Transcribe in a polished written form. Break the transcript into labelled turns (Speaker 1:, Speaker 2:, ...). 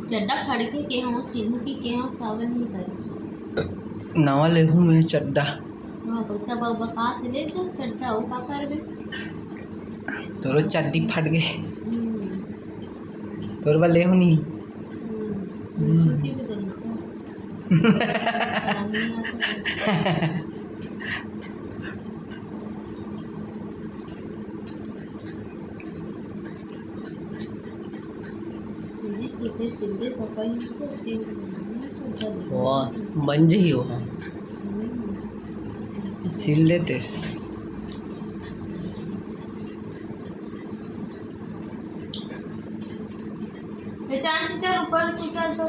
Speaker 1: चड्डा फड़ के हो सिंह के हो कावन नहीं करे
Speaker 2: नवा ले हूँ मैं चड्डा
Speaker 1: वहाँ पैसा बका थे ले तो चड्डा वो का करबे
Speaker 2: तोरो चड्डी फट गए तोर ले हूँ नहीं
Speaker 1: छुट्टी भी कर सीधे सीधे सफाई तो सीधे
Speaker 2: वाह बन जी हो सिल देते
Speaker 1: पहचान से चल ऊपर से चल तो